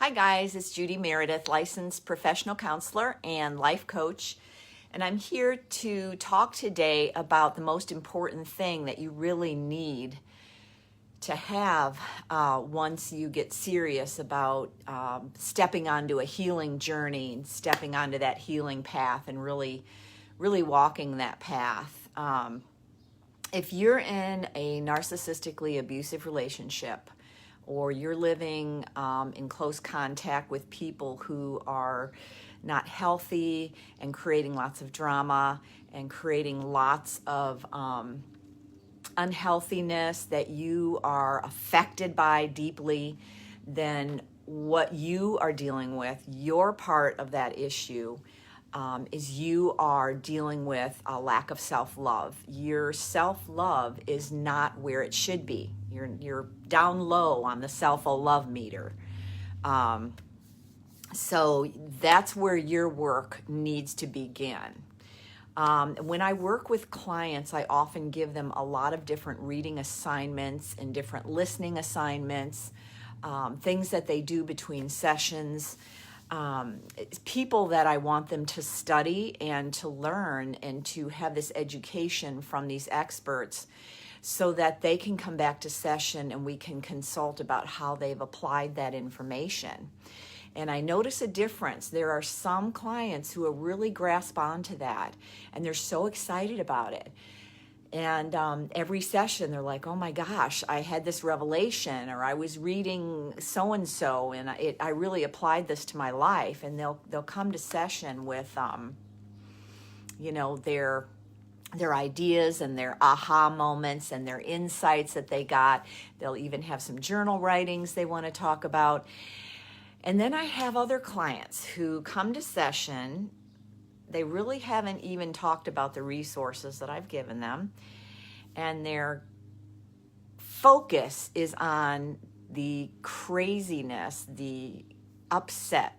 Hi guys, it's Judy Meredith, licensed professional counselor and life coach. And I'm here to talk today about the most important thing that you really need to have once you get serious about stepping onto a healing journey and stepping onto that healing path and really walking that path. If you're in a narcissistically abusive relationship, or you're living in close contact with people who are not healthy and creating lots of drama and creating lots of unhealthiness that you are affected by deeply, then what you are dealing with, your part of that issue, is you are dealing with a lack of self-love. Your self-love is not where it should be. You're down low on the self-love meter. So that's where your work needs to begin. When I work with clients, I often give them a lot of different reading assignments and different listening assignments, things that they do between sessions. People that I want them to study and to learn and to have this education from these experts so that they can come back to session and we can consult about how they've applied that information. And I notice a difference. There are some clients who really grasp onto that and they're so excited about it. And every session, they're like, oh my gosh, I had this revelation, or I was reading so-and-so, and I really applied this to my life. And they'll come to session with, their ideas and their aha moments and their insights that they got. They'll even have some journal writings they want to talk about. And then I have other clients who come to session. They really haven't even talked about the resources that I've given them. And their focus is on the craziness, the upset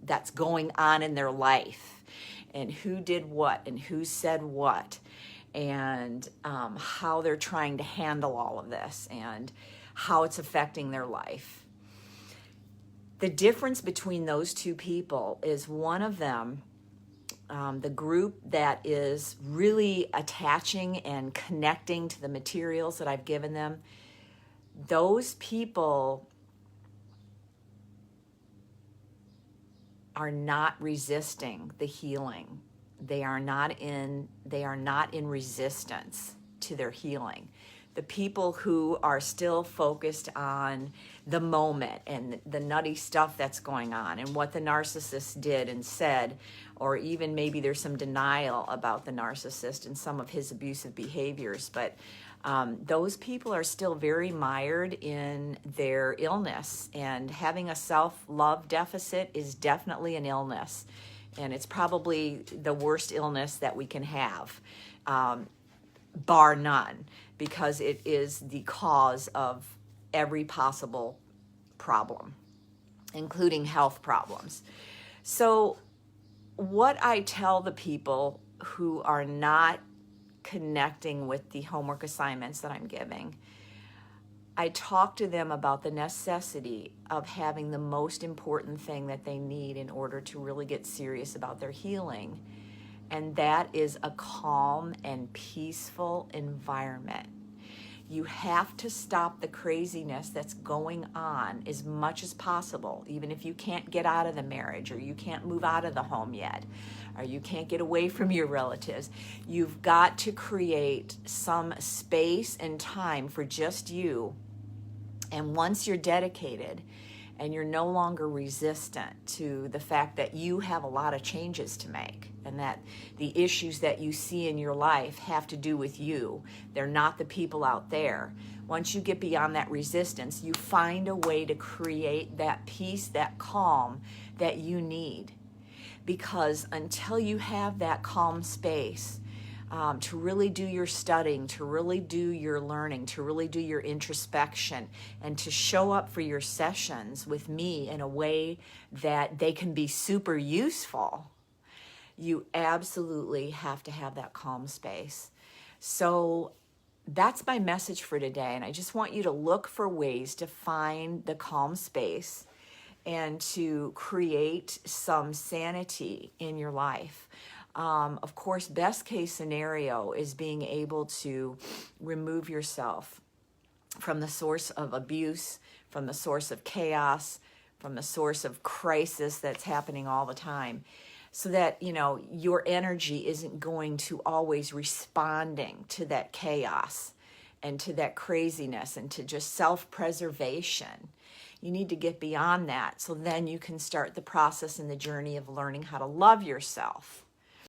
that's going on in their life, and who did what and who said what, and how they're trying to handle all of this and how it's affecting their life. The difference between those two people is one of them, the group that is really attaching and connecting to the materials that I've given them, those people are not resisting the healing. They are not in resistance to their healing. The people who are still focused on the moment and the nutty stuff that's going on and what the narcissist did and said, or even maybe there's some denial about the narcissist and some of his abusive behaviors, but those people are still very mired in their illness, and having a self-love deficit is definitely an illness, and it's probably the worst illness that we can have, bar none, because it is the cause of every possible problem, including health problems. So what I tell the people who are not connecting with the homework assignments that I'm giving, I talk to them about the necessity of having the most important thing that they need in order to really get serious about their healing. And that is a calm and peaceful environment. You have to stop the craziness that's going on as much as possible, even if you can't get out of the marriage, or you can't move out of the home yet, or you can't get away from your relatives. You've got to create some space and time for just you. And once you're dedicated and you're no longer resistant to the fact that you have a lot of changes to make, and that the issues that you see in your life have to do with you. They're not the people out there. Once you get beyond that resistance, you find a way to create that peace, that calm that you need. Because until you have that calm space, to really do your studying, to really do your learning, to really do your introspection, and to show up for your sessions with me in a way that they can be super useful, you absolutely have to have that calm space. So that's my message for today. And I just want you to look for ways to find the calm space and to create some sanity in your life. Of course, best case scenario is being able to remove yourself from the source of abuse, from the source of chaos, from the source of crisis that's happening all the time, so that, you know, your energy isn't going to always responding to that chaos and to that craziness and to just self-preservation. You need to get beyond that, so then you can start the process and the journey of learning how to love yourself.